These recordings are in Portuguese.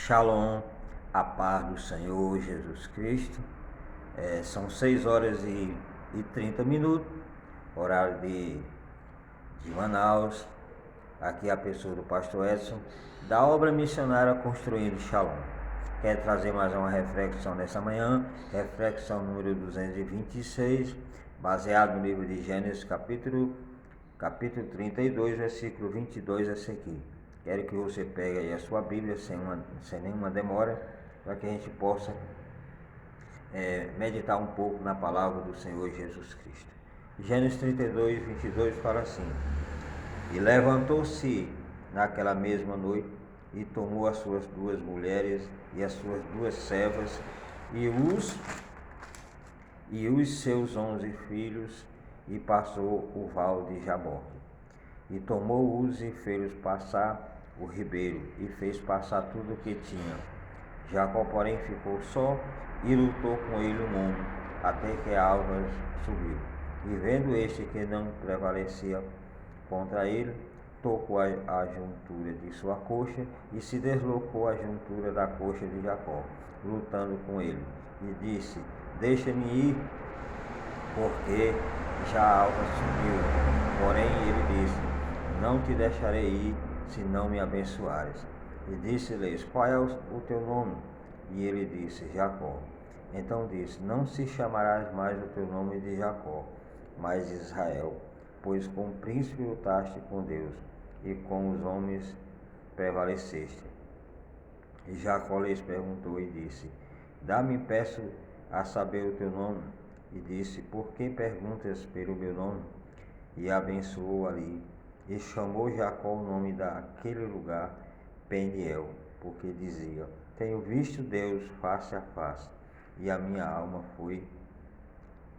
Shalom, a paz do Senhor Jesus Cristo. São 6 horas e 30 minutos, horário de Manaus. Aqui é a pessoa do pastor Edson, da obra missionária Construindo Shalom. Quero trazer mais uma reflexão nessa manhã, reflexão número 226, baseado no livro de Gênesis, capítulo 32, versículo 22 a seguir. Quero que você pegue aí a sua Bíblia sem nenhuma demora, para que a gente possa meditar um pouco na palavra do Senhor Jesus Cristo. Gênesis 32, 22 fala assim: E levantou-se naquela mesma noite, e tomou as suas 2 mulheres e as suas 2 servas, e os seus 11 filhos, e passou o val de Jaboque. E tomou-os e fez-los passar o ribeiro, e fez passar tudo o que tinha. Jacó, porém, ficou só, e lutou com ele um homem, até que a alva subiu. E vendo este que não prevalecia contra ele, tocou a juntura de sua coxa, e se deslocou a juntura da coxa de Jacó, lutando com ele. E disse: Deixa-me ir, porque já a alva subiu. Porém ele disse: Não te deixarei ir, se não me abençoares. E disse-lhes: Qual é o teu nome? E ele disse: Jacó. Então disse: Não se chamarás mais o teu nome de Jacó, mas Israel, pois com o príncipe lutaste com Deus, e com os homens prevaleceste. E Jacó lhes perguntou e disse: Dá-me, peço, a saber o teu nome. E disse: Por que perguntas pelo meu nome? E abençoou ali. E chamou Jacó o nome daquele lugar Peniel, porque dizia: Tenho visto Deus face a face, e a minha alma foi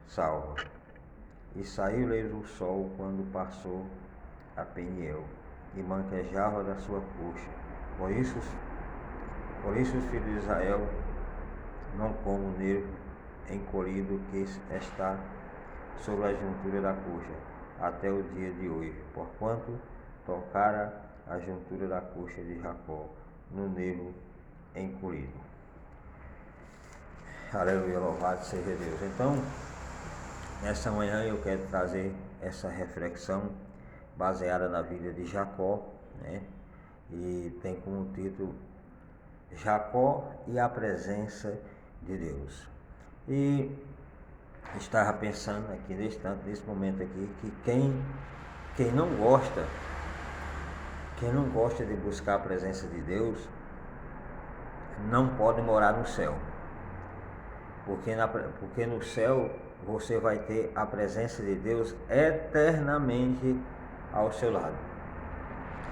salva. E saiu-lhes o sol quando passou a Peniel, e manquejava da sua coxa. Por isso os filhos de Israel não comem o nervo encolhido que está sobre a juntura da coxa, até o dia de hoje, porquanto tocara a juntura da coxa de Jacó no nervo encolhido. Aleluia, louvado seja Deus. Então, nessa manhã eu quero trazer essa reflexão baseada na vida de Jacó, né? E tem como título Jacó e a presença de Deus. E estava pensando aqui nesse momento aqui, que quem não gosta de buscar a presença de Deus não pode morar no céu, porque no céu você vai ter a presença de Deus eternamente ao seu lado.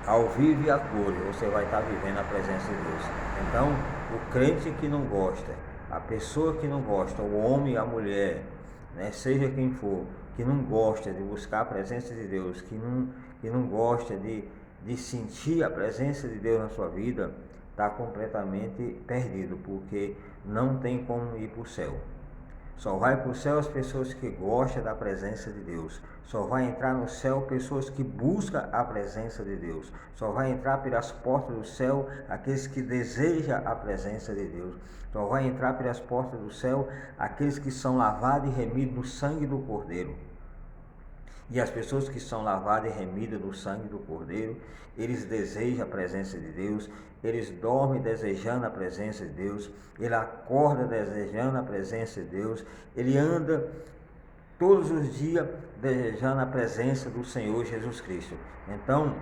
Ao vivo e a cores, você vai estar vivendo a presença de Deus. Então, o crente que não gosta, a pessoa que não gosta, o homem e a mulher, né, seja quem for, que não gosta de buscar a presença de Deus, que não gosta de sentir a presença de Deus na sua vida, está completamente perdido, porque não tem como ir para o céu. Só vai para o céu as pessoas que gostam da presença de Deus. Só vai entrar no céu pessoas que buscam a presença de Deus. Só vai entrar pelas portas do céu aqueles que desejam a presença de Deus. Só vai entrar pelas portas do céu aqueles que são lavados e remidos no sangue do Cordeiro. E as pessoas que são lavadas e remidas no sangue do Cordeiro, eles desejam a presença de Deus, eles dormem desejando a presença de Deus, ele acorda desejando a presença de Deus, ele anda todos os dias desejando a presença do Senhor Jesus Cristo. Então,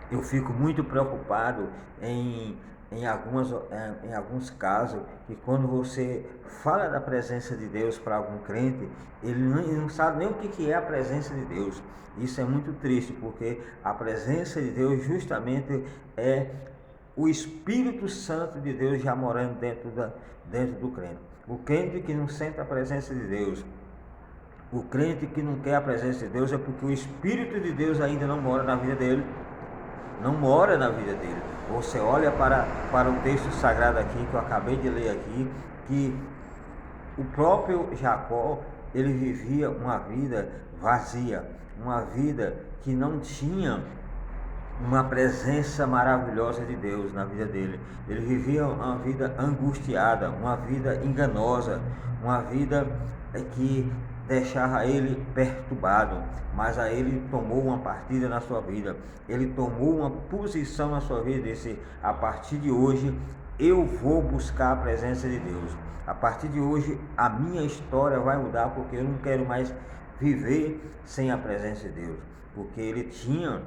eu fico muito preocupado em alguns casos, que quando você fala da presença de Deus para algum crente, ele não sabe nem o que é a presença de Deus. Isso é muito triste, porque a presença de Deus justamente é o Espírito Santo de Deus já morando dentro do crente. O crente que não sente a presença de Deus, o crente que não quer a presença de Deus, é porque o Espírito de Deus ainda não mora na vida dele. Não mora na vida dele. Você olha para o texto sagrado aqui, que eu acabei de ler aqui, que o próprio Jacó, ele vivia uma vida vazia, uma vida que não tinha uma presença maravilhosa de Deus na vida dele. Ele vivia uma vida angustiada, uma vida enganosa, uma vida que deixava ele perturbado, mas aí ele tomou uma partida na sua vida, ele tomou uma posição na sua vida e disse: a partir de hoje eu vou buscar a presença de Deus. A partir de hoje a minha história vai mudar, porque eu não quero mais viver sem a presença de Deus. Porque ele tinha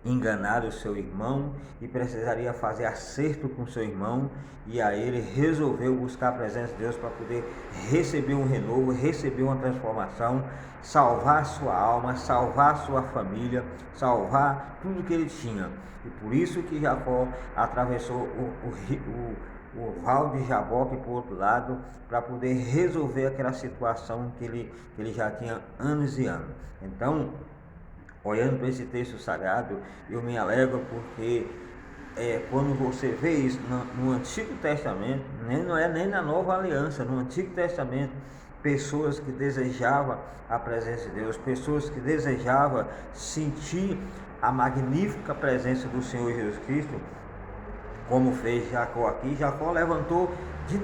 enganado o seu irmão e precisaria fazer acerto com seu irmão, e aí ele resolveu buscar a presença de Deus para poder receber um renovo, receber uma transformação, salvar a sua alma, salvar a sua família, salvar tudo que ele tinha. E por isso que Jacó atravessou o val de Jaboque para o outro lado, para poder resolver aquela situação que ele já tinha anos e anos. Então, olhando para esse texto sagrado, eu me alegro, porque quando você vê isso no Antigo Testamento, não é nem na Nova Aliança, no Antigo Testamento, pessoas que desejavam a presença de Deus, pessoas que desejavam sentir a magnífica presença do Senhor Jesus Cristo, como fez Jacó aqui. Jacó levantou de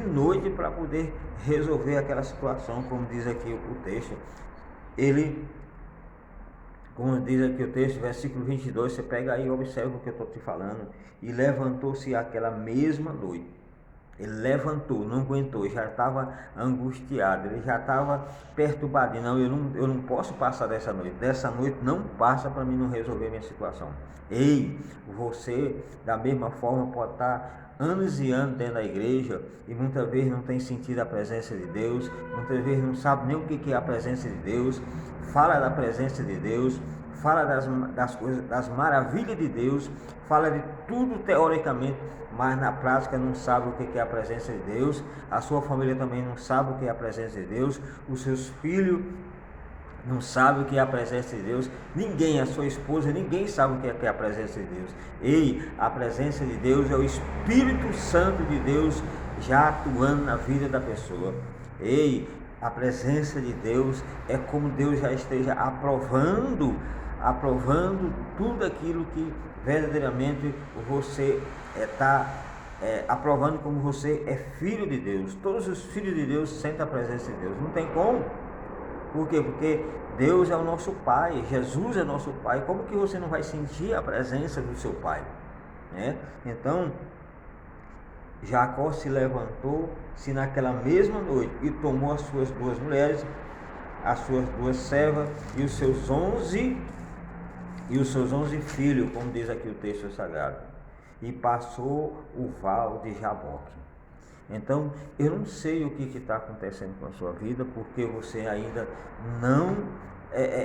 noite para poder resolver aquela situação, como diz aqui o texto. Ele, como diz aqui o texto, versículo 22, você pega aí e observa o que eu estou te falando. E levantou-se aquela mesma noite. Ele levantou, não aguentou, já estava angustiado, ele já estava perturbado. Não, eu não posso passar dessa noite não passa para mim não resolver minha situação. Ei, você da mesma forma pode estar anos e anos dentro da igreja e muitas vezes não tem sentido a presença de Deus, muitas vezes não sabe nem o que é a presença de Deus, fala da presença de Deus, fala das coisas, das maravilhas de Deus, fala de tudo teoricamente, mas na prática não sabe o que é a presença de Deus. A sua família também não sabe o que é a presença de Deus, os seus filhos não sabem o que é a presença de Deus, ninguém, a sua esposa, ninguém sabe o que é a presença de Deus. Ei, a presença de Deus é o Espírito Santo de Deus já atuando na vida da pessoa. Ei, a presença de Deus é como Deus já esteja aprovando tudo aquilo que verdadeiramente você está aprovando, como você é filho de Deus. Todos os filhos de Deus sentem a presença de Deus, não tem como. Por quê? Porque Deus é o nosso Pai, Jesus é nosso Pai. Como que você não vai sentir a presença do seu Pai? Então, Jacó se levantou-se naquela mesma noite e tomou as suas duas mulheres, as suas duas servas e os seus 11 filhos, como diz aqui o texto sagrado, e passou o val de Jaboque. Então, eu não sei o que está acontecendo com a sua vida, porque você ainda não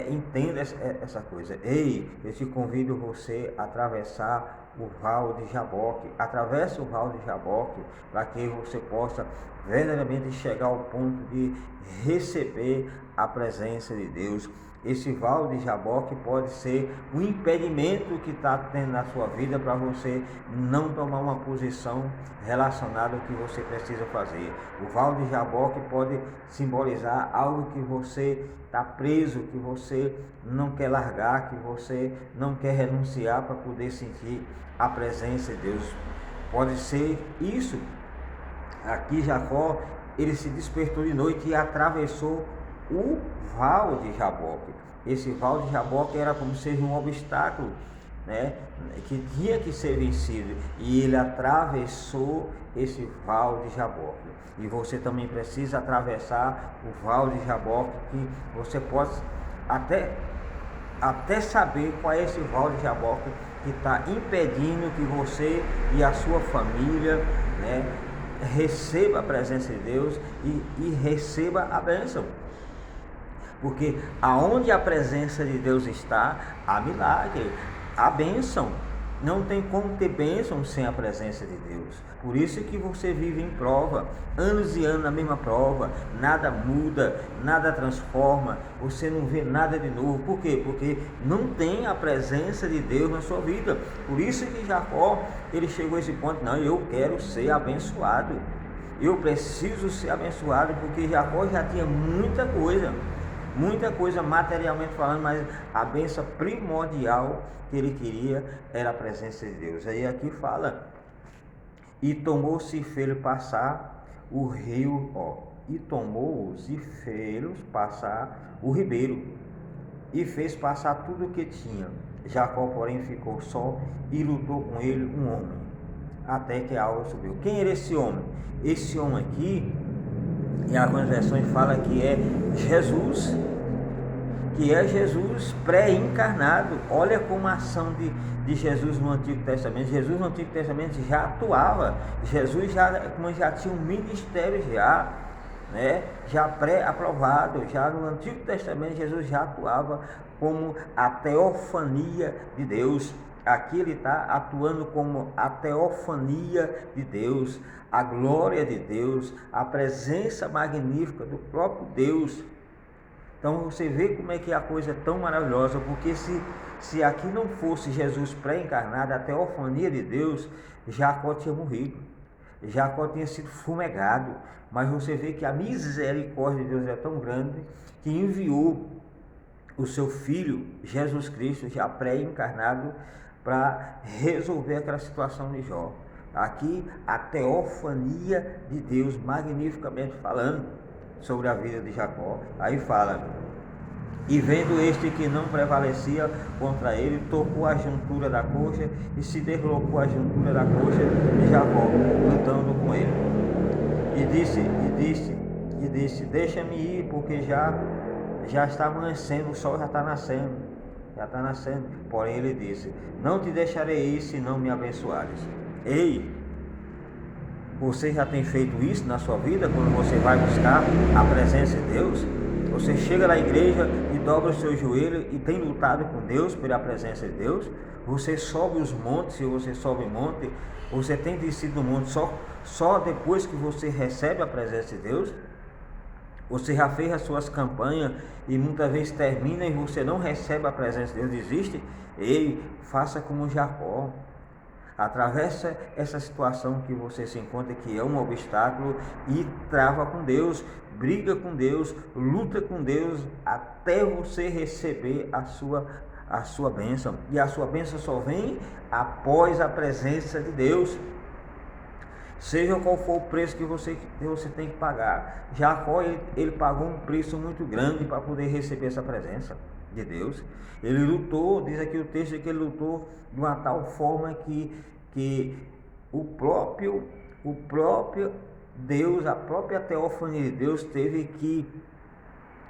entende essa coisa. Ei, eu te convido você a atravessar o val de Jaboque. Atravesse o val de Jaboque, para que você possa verdadeiramente chegar ao ponto de receber a presença de Deus. Esse val de Jaboque pode ser um impedimento que está tendo na sua vida para você não tomar uma posição relacionada ao que você precisa fazer. O val de Jaboque pode simbolizar algo que você está preso, que você não quer largar, que você não quer renunciar para poder sentir a presença de Deus. Pode ser isso. Aqui Jacó, ele se despertou de noite e atravessou o val de Jaboque. Esse val de Jaboque era como se fosse um obstáculo, que tinha que ser vencido, e ele atravessou esse val de Jaboque. E você também precisa atravessar o val de Jaboque, que você pode até saber qual é esse val de Jaboque que está impedindo que você e a sua família receba a presença de Deus e receba a bênção. Porque aonde a presença de Deus está, há milagre, há bênção. Não tem como ter bênção sem a presença de Deus. Por isso que você vive em prova, anos e anos na mesma prova, nada muda, nada transforma, você não vê nada de novo. Por quê? Porque não tem a presença de Deus na sua vida. Por isso que Jacó, ele chegou a esse ponto: não, eu quero ser abençoado, eu preciso ser abençoado, porque Jacó já tinha muita coisa. muita coisa materialmente falando, mas a bênção primordial que ele queria era a presença de Deus. Aí aqui fala, e tomou-se e fez passar o rio, e tomou-os e fez passar o ribeiro, e fez passar tudo o que tinha. Jacó, porém, ficou só e lutou com ele um homem, até que a água subiu. Quem era esse homem? Esse homem aqui, em algumas versões fala que é Jesus, pré-encarnado. Olha como a ação de Jesus no Antigo Testamento. Jesus no Antigo Testamento já atuava, Jesus já tinha um ministério né? Já pré-aprovado. Já no Antigo Testamento Jesus já atuava como a teofania de Deus. Aqui ele está atuando como a teofania de Deus, a glória de Deus, a presença magnífica do próprio Deus. Então você vê como é que a coisa é tão maravilhosa, porque se aqui não fosse Jesus pré-encarnado, a teofania de Deus, Jacó tinha morrido, Jacó tinha sido fumegado. Mas você vê que a misericórdia de Deus é tão grande que enviou o seu Filho, Jesus Cristo, já pré-encarnado, para resolver aquela situação de Jó. Aqui a teofania de Deus, magnificamente falando sobre a vida de Jacó. Aí fala, e vendo este que não prevalecia contra ele, tocou a juntura da coxa e se deslocou a juntura da coxa de Jacó, lutando com ele. E disse, deixa-me ir, porque já está amanhecendo, o sol já está nascendo. Porém ele disse, não te deixarei ir se não me abençoares. Ei, você já tem feito isso na sua vida? Quando você vai buscar a presença de Deus, você chega na igreja e dobra o seu joelho e tem lutado com Deus pela presença de Deus. Você sobe os montes, se você sobe o monte, você tem descido no monte só depois que você recebe a presença de Deus. Você já fez as suas campanhas e muitas vezes termina e você não recebe a presença de Deus, desiste. Ei, faça como Jacó. Atravessa essa situação que você se encontra, que é um obstáculo, e trava com Deus, briga com Deus, luta com Deus, até você receber a sua bênção. E a sua bênção só vem após a presença de Deus. Seja qual for o preço que você tem que pagar. Jacó, ele pagou um preço muito grande para poder receber essa presença de Deus. Ele lutou, diz aqui o texto que ele lutou de uma tal forma que o próprio Deus, a própria teofania de Deus teve que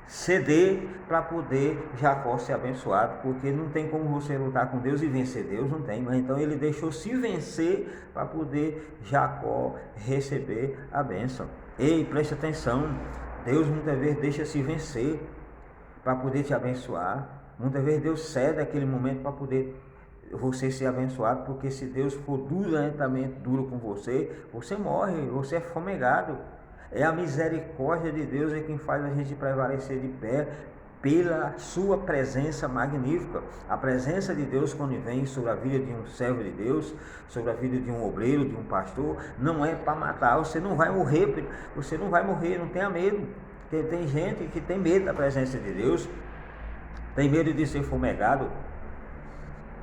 ceder para poder Jacó ser abençoado, porque não tem como você lutar com Deus e vencer Deus, não tem. Mas então ele deixou se vencer para poder Jacó receber a bênção. Ei, preste atenção, Deus muitas vezes deixa se vencer para poder te abençoar. Muitas vezes Deus cede aquele momento para poder você ser abençoado, porque se Deus for duramente duro com você, você morre, você é fumegado. É a misericórdia de Deus é quem faz a gente prevalecer de pé pela sua presença magnífica. A presença de Deus, quando vem sobre a vida de um servo de Deus, sobre a vida de um obreiro, de um pastor, não é para matar. Você não vai morrer, não tenha medo. Porque tem gente que tem medo da presença de Deus, tem medo de ser fumegado,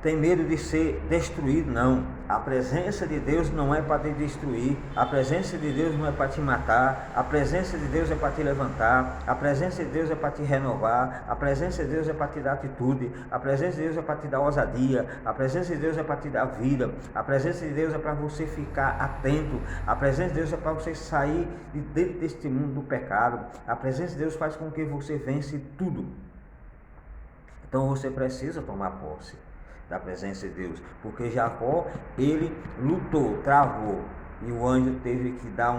tem medo de ser destruído. Não, a presença de Deus não é para te destruir, a presença de Deus não é para te matar, a presença de Deus é para te levantar, a presença de Deus é para te renovar, a presença de Deus é para te dar atitude, a presença de Deus é para te dar ousadia, a presença de Deus é para te dar vida, a presença de Deus é para você ficar atento, a presença de Deus é para você sair de dentro deste mundo do pecado, a presença de Deus faz com que você vence tudo. Então você precisa tomar posse da presença de Deus, porque Jacó, ele lutou, travou, e o anjo teve que dar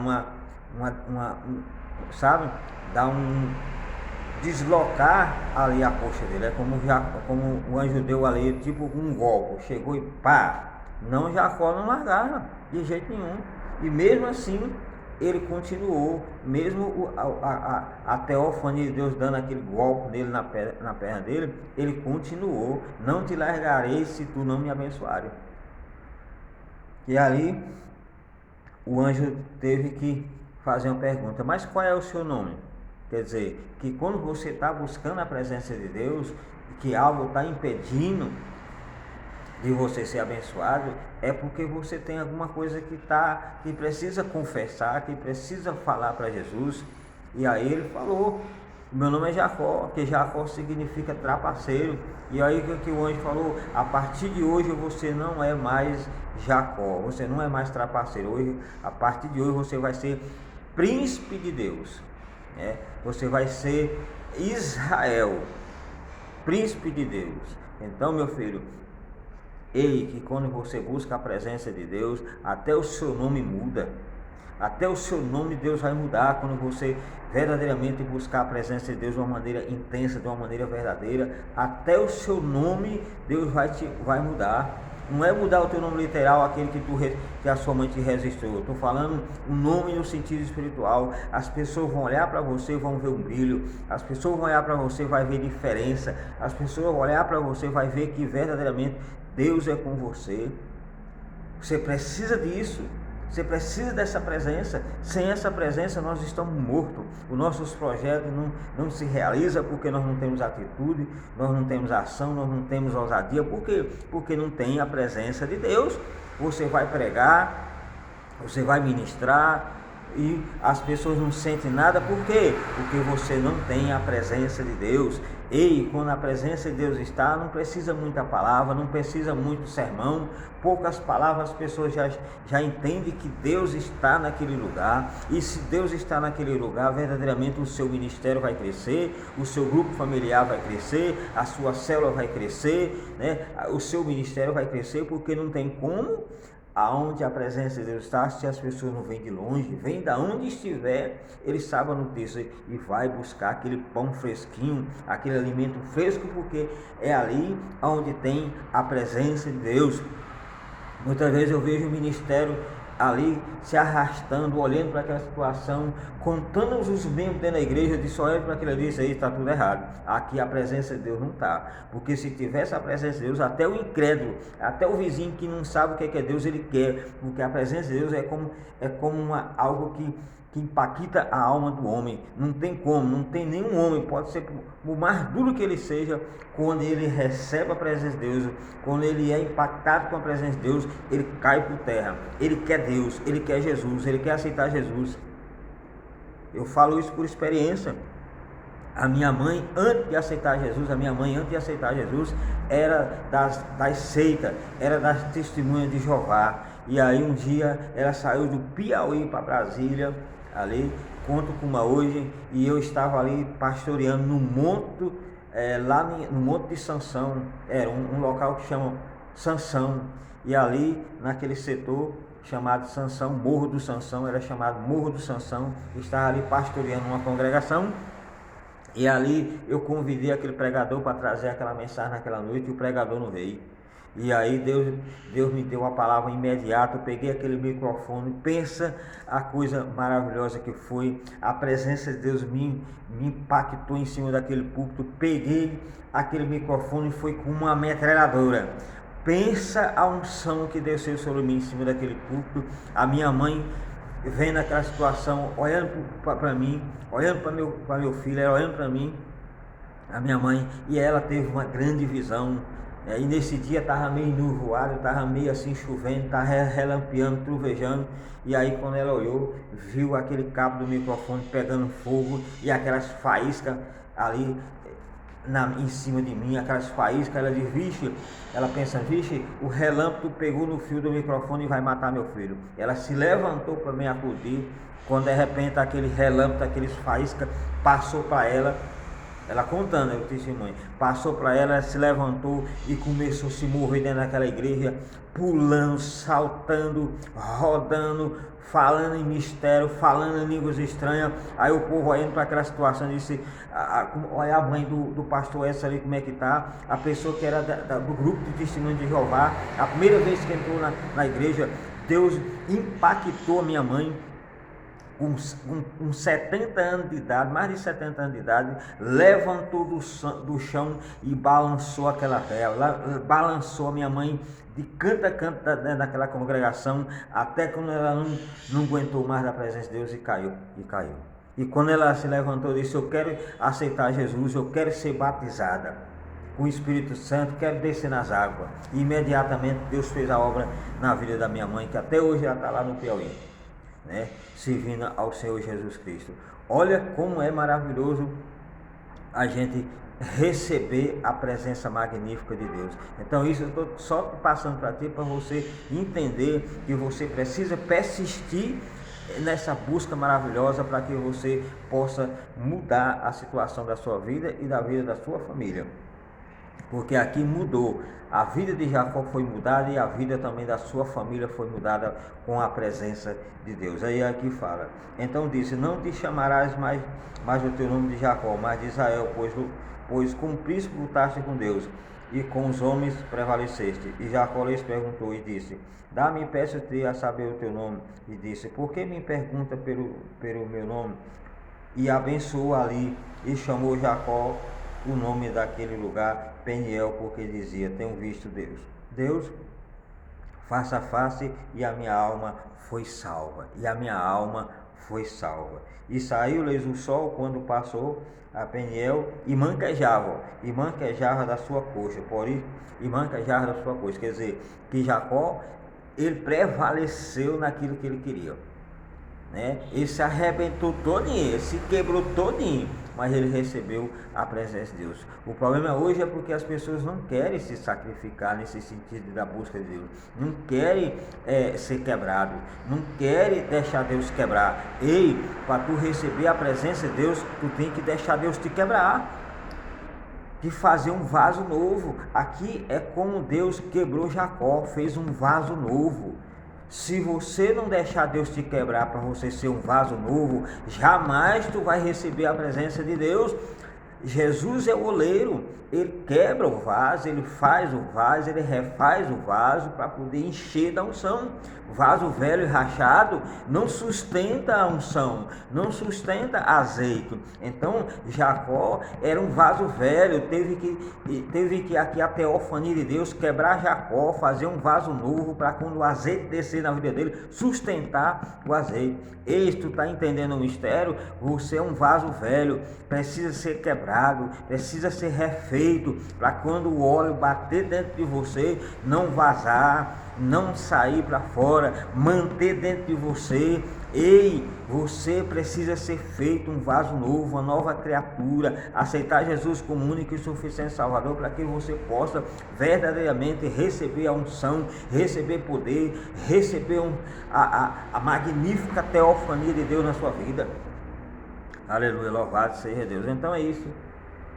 deslocar ali a coxa dele. É como o anjo deu ali, tipo um golpe, chegou e pá, não, Jacó não largava de jeito nenhum, e mesmo assim ele continuou, mesmo a teofania de Deus dando aquele golpe nele na perna dele, ele continuou, não te largarei se tu não me abençoares. E ali o anjo teve que fazer uma pergunta, mas qual é o seu nome? Quer dizer, que quando você está buscando a presença de Deus, que algo está impedindo de você ser abençoado, é porque você tem alguma coisa que precisa confessar, que precisa falar para Jesus. E aí ele falou: meu nome é Jacó, que Jacó significa trapaceiro. E aí que o anjo falou: a partir de hoje você não é mais Jacó, você não é mais trapaceiro. Hoje, a partir de hoje você vai ser príncipe de Deus, né? Você vai ser Israel, príncipe de Deus. Então, meu filho, ei, que quando você busca a presença de Deus, até o seu nome muda. Até o seu nome Deus vai mudar quando você verdadeiramente buscar a presença de Deus de uma maneira intensa, de uma maneira verdadeira. Até o seu nome Deus vai mudar. Não é mudar o teu nome literal, aquele que a sua mãe te registrou. Estou falando o nome no sentido espiritual. As pessoas vão olhar para você, vão ver um brilho. As pessoas vão olhar para você, vai ver diferença. As pessoas vão olhar para você, vai ver que verdadeiramente Deus é com você. Você precisa disso. Você precisa dessa presença. Sem essa presença nós estamos mortos. Os nossos projetos não se realizam porque nós não temos atitude, nós não temos ação, nós não temos ousadia. Por quê? Porque não tem a presença de Deus. Você vai pregar, você vai ministrar e as pessoas não sentem nada. Por quê? Porque você não tem a presença de Deus. E quando a presença de Deus está, não precisa muita palavra, não precisa muito sermão, poucas palavras, as pessoas já entendem que Deus está naquele lugar. E se Deus está naquele lugar, verdadeiramente o seu ministério vai crescer, o seu grupo familiar vai crescer, a sua célula vai crescer, né? O seu ministério vai crescer, porque não tem como. Aonde a presença de Deus está, se as pessoas não vêm de longe, vêm da onde estiver, ele sabe a notícia e vai buscar aquele pão fresquinho, aquele alimento fresco, porque é ali onde tem a presença de Deus. Muitas vezes eu vejo o ministério ali se arrastando, olhando para aquela situação, contando os membros dentro da igreja, eu disse: olha para aquilo ali, isso aí está tudo errado. Aqui a presença de Deus não está, porque se tivesse a presença de Deus, até o incrédulo, até o vizinho que não sabe o que é Deus, ele quer, porque a presença de Deus é como algo que impacta a alma do homem. Não tem como, não tem nenhum homem, pode ser o mais duro que ele seja, quando ele recebe a presença de Deus, quando ele é impactado com a presença de Deus, ele cai por terra. Ele quer Deus, ele quer Jesus, ele quer aceitar Jesus. Eu falo isso por experiência. A minha mãe, antes de aceitar Jesus, era das seitas, era das testemunhas de Jeová. E aí um dia ela saiu do Piauí para Brasília, ali, conto como hoje, e eu estava ali pastoreando no monte, lá no Monte de Sansão, era um local que chama Sansão, e ali naquele setor chamado Sansão, Morro do Sansão, era chamado Morro do Sansão, estava ali pastoreando uma congregação. E ali eu convidei aquele pregador para trazer aquela mensagem naquela noite, e o pregador não veio. E aí Deus me deu a palavra imediata. Eu peguei aquele microfone, pensa a coisa maravilhosa que foi. A presença de Deus me impactou em cima daquele púlpito. Peguei aquele microfone e foi com uma metralhadora. Pensa a unção que desceu sobre mim em cima daquele púlpito. A minha mãe vendo aquela situação, olhando para mim, olhando para meu filho, ela olhando para mim, a minha mãe, e ela teve uma grande visão. E nesse dia estava meio nuvoado, estava meio assim chovendo, estava relampeando, trovejando. E aí quando ela olhou, viu aquele cabo do microfone pegando fogo e aquelas faíscas ali em cima de mim, aquelas faíscas. Ela diz: vixe, ela pensa: vixe, o relâmpago pegou no fio do microfone e vai matar meu filho. Ela se levantou para me acudir, quando de repente aquele relâmpago, aqueles faíscas passou para ela. Ela contando, eu testemunho, passou para ela, ela se levantou e começou a se mover dentro daquela igreja, pulando, saltando, rodando, falando em mistério, falando em línguas estranhas. Aí o povo olhando para aquela situação disse: olha a mãe do pastor essa ali, como é que tá? A pessoa que era do grupo de testemunho de Jeová, a primeira vez que entrou na igreja, Deus impactou a minha mãe. Com 70 anos de idade, mais de 70 anos de idade, levantou do chão e balançou aquela terra, balançou a minha mãe de canto a canto daquela congregação, até quando ela não aguentou mais da presença de Deus e caiu. E quando ela se levantou e disse: eu quero aceitar Jesus, eu quero ser batizada com o Espírito Santo, quero descer nas águas. E imediatamente Deus fez a obra na vida da minha mãe, que até hoje ela está lá no Piauí, né, servindo ao Senhor Jesus Cristo. Olha como é maravilhoso a gente receber a presença magnífica de Deus. Então isso eu estou só passando para ti, para você entender que você precisa persistir nessa busca maravilhosa, para que você possa mudar a situação da sua vida e da vida da sua família. Porque aqui mudou, a vida de Jacó foi mudada e a vida também da sua família foi mudada com a presença de Deus. Aí aqui fala: então disse: não te chamarás mais o teu nome de Jacó, mas de Israel, pois cumpriste, lutaste com Deus e com os homens prevaleceste. E Jacó lhes perguntou e disse: dá-me, peço-te, a saber o teu nome. E disse: por que me pergunta pelo meu nome? E abençoou ali e chamou Jacó o nome daquele lugar Peniel, porque dizia: tenho visto Deus face a face, e a minha alma foi salva. E saiu-lhes o sol quando passou a Peniel, e manquejava da sua coxa, quer dizer, que Jacó, ele prevaleceu naquilo que ele queria, né? Ele se arrebentou todinho, ele se quebrou todinho, mas ele recebeu a presença de Deus. O problema hoje é porque as pessoas não querem se sacrificar nesse sentido da busca de Deus, não querem ser quebrado, não querem deixar Deus quebrar. Ei, para tu receber a presença de Deus, tu tem que deixar Deus te quebrar, de fazer um vaso novo. Aqui é como Deus quebrou Jacó, fez um vaso novo. Se você não deixar Deus te quebrar para você ser um vaso novo, jamais tu vai receber a presença de Deus. Jesus é o oleiro, ele quebra o vaso, ele faz o vaso, ele refaz o vaso para poder encher da unção. Vaso velho e rachado não sustenta a unção, não sustenta azeite. Então Jacó era um vaso velho, teve que aqui a teofania de Deus quebrar Jacó, fazer um vaso novo para quando o azeite descer na vida dele, sustentar o azeite. Ei, tu está entendendo o mistério? Você é um vaso velho, precisa ser quebrado, precisa ser refeito, para quando o óleo bater dentro de você, não vazar, não sair para fora, manter dentro de você. Ei, você precisa ser feito um vaso novo, uma nova criatura, aceitar Jesus como único e suficiente Salvador, para que você possa verdadeiramente receber a unção, receber poder, receber a magnífica teofania de Deus na sua vida. Aleluia, louvado seja Deus. Então é isso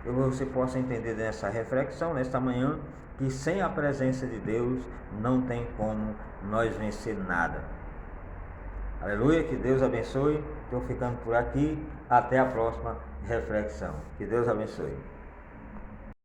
que você possa entender nessa reflexão, nesta manhã, que sem a presença de Deus não tem como nós vencer nada. Aleluia, que Deus abençoe. Estou ficando por aqui, até a próxima reflexão. Que Deus abençoe.